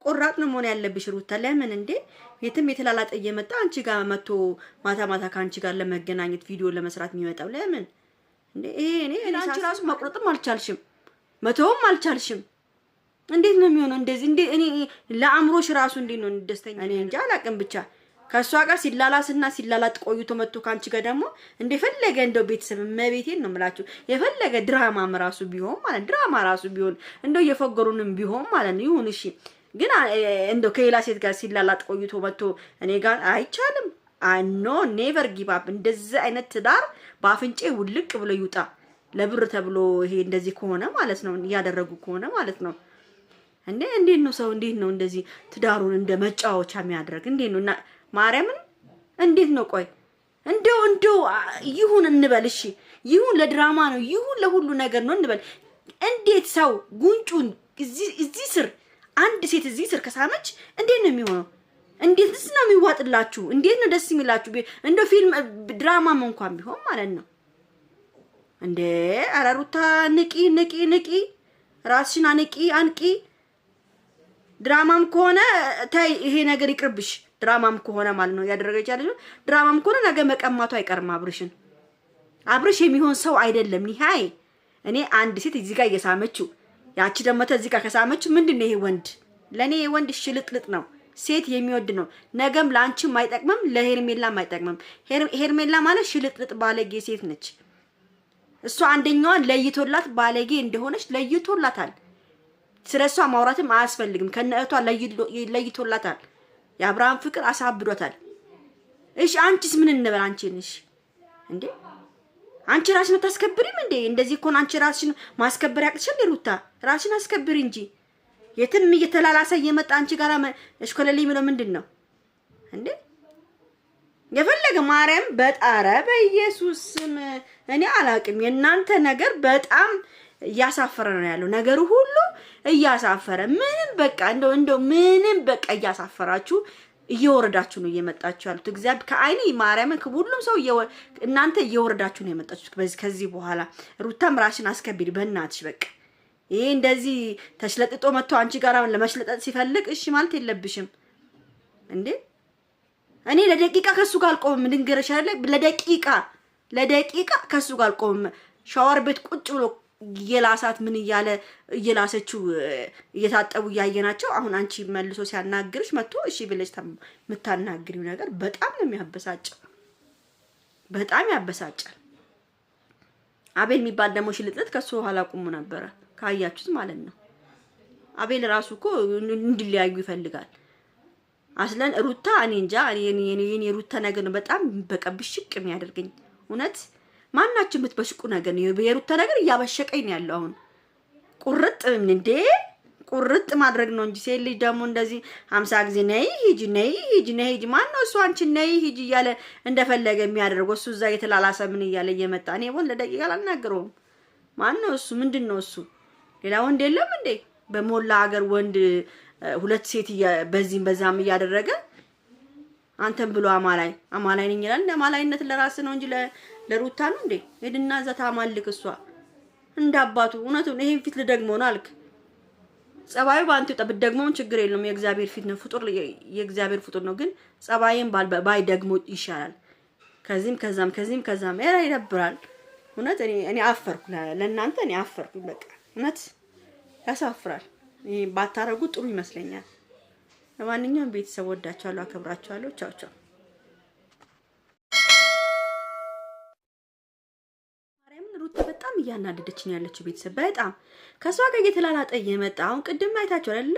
ቆራጥ ነው መሆን ያለብሽ ሩታ። ለምን እንዴ የትም የተላላጠ እየመጣ አንቺ ጋር መጥቶ ማታ ማታ ካንቺ ጋር ለመገናኘት ቪዲዮ ለመስራት የሚመጣው ለምን እንዴ? እኔ አንቺ ራሱ መቁረጥም አልቻልሽም፣ መተውም አልቻልሽም። እንዴት ነው የሚሆነው እንደዚህ? እንዴ እኔ ለአምሮሽ ራሱ እንዴት ነው ደስተኛ? እኔ እንጃ አላቅም። ብቻ ከሷ ጋር ሲላላስና ሲላላጥ ቆይቶ መጥቶ ካንቺ ጋር ደግሞ እንደፈለገ እንደው ቤተሰብ መቤቴን ነው የምላችሁ የፈለገ ድራማም ራሱ ቢሆን ማለት ድራማ ራሱ ቢሆን እንደው እየፈገሩንም ቢሆን ማለት ነው ይሁን። እሺ ግን እንደው ከሌላ ሴት ጋር ሲላላጥ ቆይቶ መጥቶ እኔ ጋር አይቻልም። አኖ ኔቨር ጊቭ አፕ። እንደዚህ አይነት ትዳር በአፍንጬ ውልቅ ብሎ ይውጣ። ለብር ተብሎ ይሄ እንደዚህ ከሆነ ማለት ነው ያደረጉ ከሆነ ማለት ነው እንዴት ነው ሰው እንዴት ነው እንደዚህ ትዳሩን እንደ መጫወቻ የሚያደርግ? እንዴት ነው እና ማርያምን እንዴት ነው? ቆይ እንደው ይሁን እንበል እሺ፣ ይሁን ለድራማ ነው ይሁን ለሁሉ ነገር ነው እንበል። እንዴት ሰው ጉንጩን እዚህ ስር አንድ ሴት እዚህ ስር ከሳመች እንዴት ነው የሚሆነው? እንዴትስ ነው የሚዋጥላችሁ? እንዴት ነው ደስ የሚላችሁ? እንደው ፊልም ድራማም እንኳን ቢሆን ማለት ነው እንዴ። ኧረ ሩታ ንቂ ራስሽን አንቂ። ድራማም ከሆነ ታይ ይሄ ነገር ይቅርብሽ። ድራማም ከሆነ ማለት ነው ያደረገች ያለሽ ድራማም ከሆነ ነገ መቀማቱ አይቀርም። አብርሽ የሚሆን ሰው አይደለም። ኒሃይ እኔ አንድ ሴት እዚህ ጋር እየሳመችው ያቺ ደግሞ ተዚህ ጋር ከሳመችው ምንድነው ይሄ ወንድ? ለኔ ወንድ ሽልጥልጥ ነው። ሴት የሚወድ ነው። ነገም ላንቺም አይጠቅምም፣ ለሄርሜላም አይጠቅምም። ሄርሜላ ማለት ሽልጥልጥ ባለጌ ሴት ነች። እሷ አንደኛዋን ለይቶላት ባለጌ እንደሆነች ለይቶላታል። ስለሷ ማውራትም አያስፈልግም። ከነእቷ ለይቶላታል። የአብርሃም ፍቅር አሳብዶታል። እሺ አንቺስ ምን እንበል? አንቺ ነሽ እንዴ? አንቺ ራስሽን አታስከብሪም እንዴ? እንደዚህ እኮ አንቺ ራስሽን ማስከበር ያቅትሻል። ሩታ ራስሽን አስከብሪ እንጂ የትም እየተላላሰ እየመጣ አንቺ ጋር እሽኮለሌ የሚለው ምንድነው እንዴ? የፈለገ ማርያም በጣረ በኢየሱስ ስም እኔ አላቅም። የእናንተ ነገር በጣም እያሳፈረ ነው ያለው ነገሩ ሁሉ እያሳፈረ ምንም በቃ እንደው ምንም በቃ እያሳፈራችሁ እየወረዳችሁ ነው እየመጣችሁ ያሉት። እግዚአብሔር ከአይኔ ማርያምን ከሁሉም ሰው እናንተ እየወረዳችሁ ነው የመጣችሁት። ከዚህ በኋላ ሩታም ራስሽን አስከብሪ በእናትሽ። በቃ ይሄ እንደዚህ ተሽለጥጦ መጥቶ አንቺ ጋር ለመሽለጠጥ ሲፈልግ እሺ ማለት የለብሽም እንዴ። እኔ ለደቂቃ ከሱ ጋር አልቆምም። ልንገርሽ አይደል ለደቂቃ ከሱ ጋር አልቆምም። ሻወር ቤት ቁጭ ብሎ የላሳት ምን እያለ እየላሰችው እየታጠቡ እያየናቸው አሁን አንቺ መልሶ ሲያናግርሽ መጥቶ እሺ ብለሽ የምታናግሪው ነገር በጣም ነው የሚያበሳጨው። በጣም ያበሳጫል። አቤል የሚባል ደግሞ ሽልጥልጥ ከሱ ኋላ ቆሞ ነበረ ካያችሁት ማለት ነው። አቤል ራሱ እኮ እንዲለያዩ ይፈልጋል። አስለን ሩታ እኔ እንጃ እኔ ሩታ ነገር ነው በጣም በቃ ብሽቅ የሚያደርገኝ እውነት። ማናችሁ የምትበሽቁ ነገር ነው የሩታ ነገር እያበሸቀኝ ነው ያለው። አሁን ቁርጥ ማድረግ ነው እንጂ ሴት ልጅ ደግሞ እንደዚህ 50 ጊዜ ነይ ሂጂ ማን ነው እሱ አንቺ ነይ ሂጂ እያለ እንደፈለገ የሚያደርገው? እሱ እዛ የተላላሰ ምን እያለ እየመጣ እኔ ወንድ ለደቂቃ አልናገረውም። ማን ነው እሱ? ምንድነው እሱ? ሌላ ወንድ የለም እንዴ? በሞላ ሀገር ወንድ ሁለት ሴት በዚህም በዛም እያደረገ አንተም ብሎ አማላይ ነኝ ይላል። አማላይነት ለራስ ነው እንጂ ለሩታ ነው እንዴ? ሄድና እዛ ታማልክ እሷ እንዳባቱ እውነቱን ይሄን ፊት ልደግመው ነው አልክ። ጸባዩ ባንተ ጠብቅ ደግሞውን ችግር የለውም። የእግዚአብሔር ፊት ነው ፍጡር የእግዚአብሔር ፍጡር ነው። ግን ጸባይን ባይ ደግሞ ይሻላል። ከዚህም ከዛም ይደብራል። እውነት እኔ አፈርኩ ለእናንተ እኔ አፈርኩ። በቃ እውነት ያሳፍራል። ይሄ ባታረጉ ጥሩ ይመስለኛል። ለማንኛውም ቤተሰብ ወዳችኋለሁ፣ አከብራችኋለሁ። ቻው። ማርያምን ሩታ በጣም እያናደደችኝ ያለችው ቤተሰብ በጣም ከሷ ጋር እየተላላጠ እየመጣ አሁን ቅድም አይታችሁ አይደለ?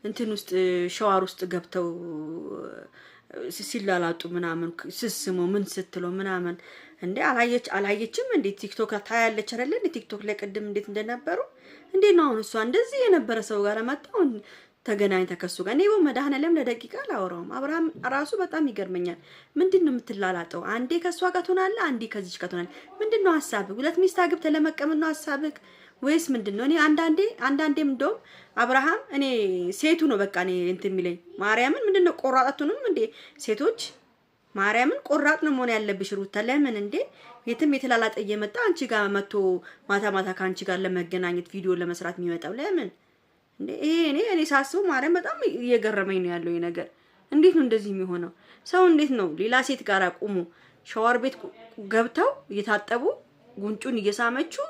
እንትን ውስጥ ሸዋር ውስጥ ገብተው ሲላላጡ ምናምን ስስሙ ምን ስትለው ምናምን እንዴ አላየችም እንዴ? ቲክቶክ ታያለች አይደለ? ቲክቶክ ላይ ቅድም እንዴት እንደነበሩ እንዴት ነው አሁን እሷ እንደዚህ የነበረ ሰው ጋር መጣው ተገናኝታ ከሱ ጋር ነው መድኃኒዓለም ለደቂቃ አላወራውም። አብርሃም ራሱ በጣም ይገርመኛል። ምንድነው የምትላላጠው? አንዴ ከሷ ጋር ትሆናለህ፣ አንዴ ከዚች ጋር ትሆናለህ። ምንድነው ሐሳብህ? ሁለት ሚስት አግብተህ ለመቀመጥ ነው ሐሳብህ ወይስ ምንድነው? እኔ አንዳንዴም እንደው አብርሃም እኔ ሴቱ ነው በቃ እኔ እንትን የሚለኝ ማርያምን ምንድነው ቆራጣቱንም እንዴ ሴቶች ማርያምን ቆራጥ ነው መሆን ያለብሽ ሩታ። ለምን እንዴ የትም የተላላጠ እየመጣ አንቺ ጋር መጥቶ ማታ ካንቺ ጋር ለመገናኘት ቪዲዮ ለመስራት የሚመጣው ለምን እንዴ እኔ ሳስበው ማርያም በጣም እየገረመኝ ነው ያለው ነገር። እንዴት ነው እንደዚህ የሚሆነው? ሰው እንዴት ነው ሌላ ሴት ጋር ቆሞ ሻወር ቤት ገብተው እየታጠቡ ጉንጩን እየሳመችው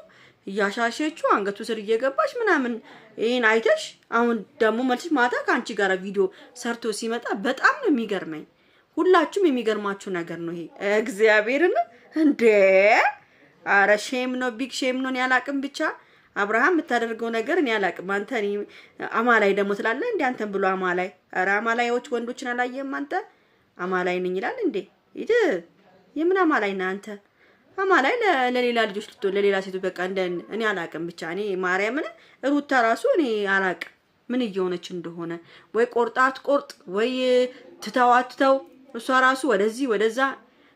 እያሻሸችው አንገቱ ስር እየገባች ምናምን ይሄን አይተሽ አሁን ደግሞ መልስ ማታ ካንቺ ጋር ቪዲዮ ሰርቶ ሲመጣ በጣም ነው የሚገርመኝ። ሁላችሁም የሚገርማችሁ ነገር ነው ይሄ። እግዚአብሔርን እንዴ አረ ሼም ነው፣ ቢግ ሼም ነው። ያላቅም ብቻ አብርሃም የምታደርገው ነገር እኔ ያላቅም። አንተ አማላይ ደግሞ ትላለህ እንዴ? አንተን ብሎ አማላይ። አረ አማላዮች ወንዶችን አላየህም አንተ? አማላይ ነኝ ይላል እንዴ? ይድ የምን አማላይ ነህ አንተ? አማላይ ለሌላ ልጆች ለሌላ ሴቶች በቃ እንደ እኔ አላቅም ብቻ እኔ ማርያምን ሩታ ራሱ እኔ አላቅም ምን እየሆነች እንደሆነ። ወይ ቆርጣት ቆርጥ ወይ ትተው እሷ ራሱ ወደዚህ ወደዛ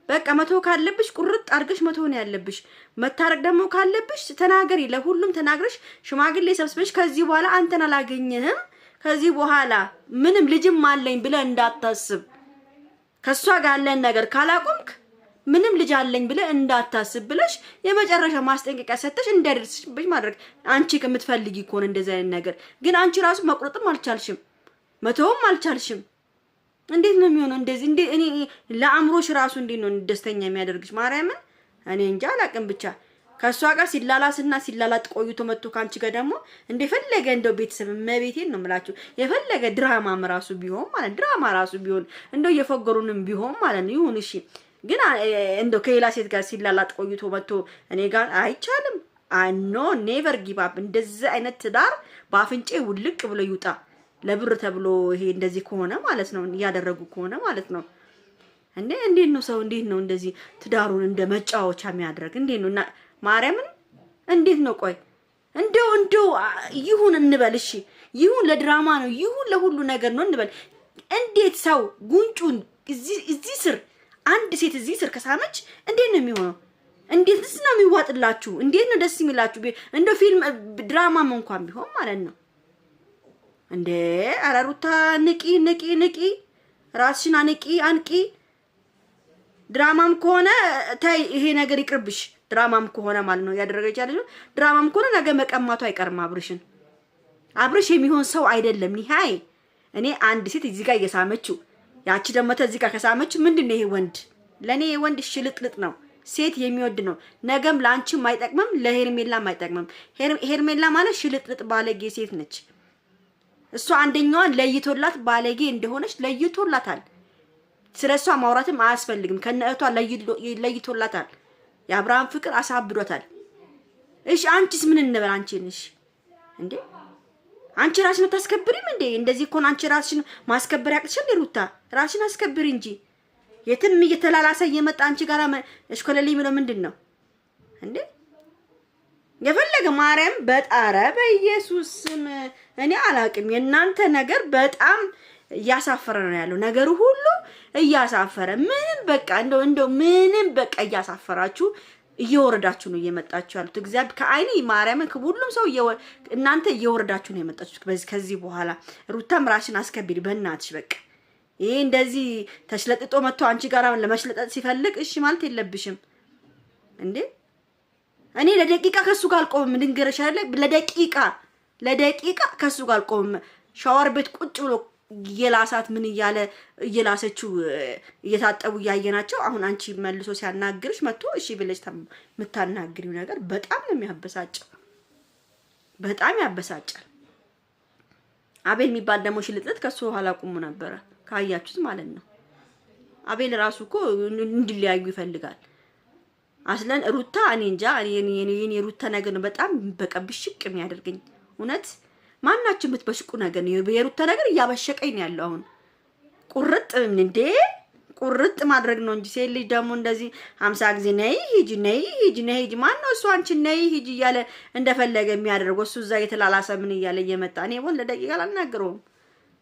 በቃ መተው ካለብሽ ቁርጥ አድርገሽ መተው ነው ያለብሽ። መታረቅ ደግሞ ካለብሽ ተናገሪ፣ ለሁሉም ተናግረሽ ሽማግሌ ሰብስበሽ ከዚህ በኋላ አንተን አላገኘህም፣ ከዚህ በኋላ ምንም ልጅም አለኝ ብለህ እንዳታስብ፣ ከሷ ጋር ያለን ነገር ካላቆምክ ምንም ልጅ አለኝ ብለህ እንዳታስብ ብለሽ የመጨረሻ ማስጠንቀቂያ ሰጥተሽ እንዳይደርስብሽ ማድረግ። አንቺ ከምትፈልጊ ከሆነ እንደዚህ አይነት ነገር ግን አንቺ ራሱ መቁረጥም አልቻልሽም፣ መተውም አልቻልሽም። እንዴት ነው የሚሆነው እንደዚህ? እንዴ እኔ ለአምሮሽ ራሱ እንዴት ነው ደስተኛ የሚያደርግሽ? ማርያምን እኔ እንጃ አላቅም። ብቻ ከሷ ጋር ሲላላጥ ቆይቶ መጥቶ ካንቺ ጋር ደግሞ እንደፈለገ እንደው ቤተሰብ መቤቴን ነው የምላችሁ የፈለገ ድራማም ራሱ ቢሆን ማለት ድራማ ራሱ ቢሆን እንደው እየፈገሩንም ቢሆን ማለት ነው ይሁን እሺ። ግን እንደው ከሌላ ሴት ጋር ሲላላጥ ቆይቶ መጥቶ እኔ ጋር አይቻልም። ኖ ኔቨር ጊቭ አፕ። እንደዚህ አይነት ትዳር በአፍንጬ ውልቅ ብሎ ይውጣ። ለብር ተብሎ ይሄ እንደዚህ ከሆነ ማለት ነው ያደረጉ ከሆነ ማለት ነው እንዴት ነው ሰው እንዴት ነው እንደዚህ ትዳሩን እንደ መጫወቻ የሚያደርግ? እንዴት ነው እና ማርያምን እንዴት ነው? ቆይ እንደው ይሁን እንበል እሺ፣ ይሁን ለድራማ ነው ይሁን ለሁሉ ነገር ነው እንበል። እንዴት ሰው ጉንጩን እዚህ ስር አንድ ሴት እዚህ ስር ከሳመች እንዴት ነው የሚሆነው? እንዴትስ ነው የሚዋጥላችሁ? እንዴት ነው ደስ የሚላችሁ? እንደው ፊልም ድራማም እንኳን ቢሆን ማለት ነው እንዴ። ኧረ ሩታ ንቂ ራስሽን አንቂ። ድራማም ከሆነ ታይ ይሄ ነገር ይቅርብሽ። ድራማም ከሆነ ማለት ነው ያደረገች ያለሽ ድራማም ከሆነ ነገ መቀማቱ አይቀርም። አብርሽ የሚሆን ሰው አይደለም። ንሃይ እኔ አንድ ሴት እዚህ ጋር እየሳመችው ያቺ ደግሞ ተዚህ ጋር ከሳመችው ምንድነው ይሄ ወንድ? ለኔ ወንድ ሽልጥልጥ ነው። ሴት የሚወድ ነው። ነገም ላንቺም አይጠቅምም፣ ለሄርሜላም አይጠቅምም። ሄርሜላ ማለት ሽልጥልጥ ባለጌ ሴት ነች። እሷ አንደኛዋን ለይቶላት ባለጌ እንደሆነች ለይቶላታል። ስለሷ ማውራትም አያስፈልግም። ከነእቷ ለይቶላታል። የአብርሃም ፍቅር አሳብዶታል። እሺ አንቺስ ምን እንበል? አንቺ ነሽ እንዴ? አንቺ ራስሽን ታስከብሪም እንዴ? እንደዚህ እኮ አንቺ ራስሽን ማስከበር ያቅትሽል። ሩታ ራስሽን አስከብሪ እንጂ የትም እየተላላሰ እየመጣ አንቺ ጋር እሽኮለሌ የሚለው ምንድነው እንዴ? የፈለገ ማርያም በጣረ በኢየሱስ ስም እኔ አላቅም። የእናንተ ነገር በጣም እያሳፈረ ነው ያለው። ነገሩ ሁሉ እያሳፈረ ምንም በቃ እንደው ምንም በቃ እያሳፈራችሁ እየወረዳችሁ ነው እየመጣችሁ ያሉት። እግዚአብሔር ከአይኔ ማርያምን ሁሉም ሰው እናንተ እየወረዳችሁ ነው የመጣችሁት። ከዚህ በኋላ ሩታም ራስሽን አስከብሪ በእናትሽ። በቃ ይሄ እንደዚህ ተሽለጥጦ መጥቶ አንቺ ጋር ለመሽለጠጥ ሲፈልግ እሺ ማለት የለብሽም እንዴ። እኔ ለደቂቃ ከሱ ጋር አልቆምም። ድንገረሽ አይደለ ለደቂቃ ከሱ ጋር አልቆምም። ሻወር ቤት ቁጭ ብሎ የላሳት ምን እየላሰችው እየታጠቡ እያየናቸው አሁን አንቺ መልሶ ሲያናግርሽ መጥቶ እሺ ብለሽ የምታናግሪው ነገር በጣም ነው የሚያበሳጨው። በጣም ያበሳጫል። አቤል የሚባል ደግሞ ሽልጥልጥ ከሱ ኋላ ቆሙ ነበረ ካያችሁት ማለት ነው። አቤል ራሱ እኮ እንዲለያዩ ይፈልጋል። አስለን ሩታ እኔ እንጃ እኔ ሩታ ነገር ነው በጣም በቃ ብሽቅ የሚያደርገኝ እውነት። ማናችሁ የምትበሽቁ ነገር ነው የሩታ ነገር እያበሸቀኝ ነው ያለው። አሁን ቁርጥ ማድረግ ነው እንጂ ሴት ልጅ ደግሞ እንደዚህ 50 ጊዜ ነይ ሂጂ ማን ነው እሱ አንቺ ነይ ሂጂ እያለ እንደፈለገ የሚያደርገው? እሱ እዛ የተላላሰ ምን እያለ እየመጣ እኔ ወን ለደቂቃ አልናገረውም።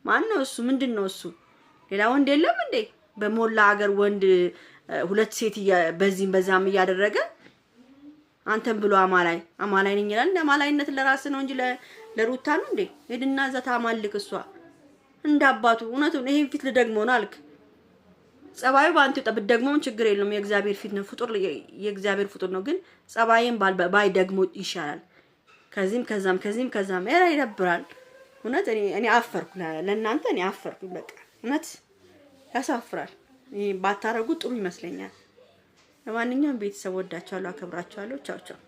ማን ነው እሱ? ምንድነው እሱ? ሌላ ወንድ የለም እንዴ? በሞላ ሀገር ወንድ ሁለት ሴት በዚህም በዛም እያደረገ አንተም ብሎ አማላይ ነኝ ይላል። ለማላይነት ለራስ ነው እንጂ ለሩታ ነው እንዴ? ሄድና ዘታ ማልክ እሷ እንዳባቱ እውነቱን ይሄን ፊት ልደግሞ ነው አልክ። ጸባዩ ባንተ ጠብቅ ደግሞም ችግር የለውም። የእግዚአብሔር ፊት ነው፣ ፍጡር የእግዚአብሔር ፍጡር ነው። ግን ጸባይን ባይ ደግሞ ይሻላል። ከዚህም ከዛም ይደብራል። እውነት እኔ አፈርኩ ለእናንተ እኔ አፈርኩ። በቃ እውነት ያሳፍራል። ይሄ ባታረጉ ጥሩ ይመስለኛል። ለማንኛውም ቤተሰብ ወዳችኋለሁ፣ አከብራችኋለሁ። ቻው ቻው።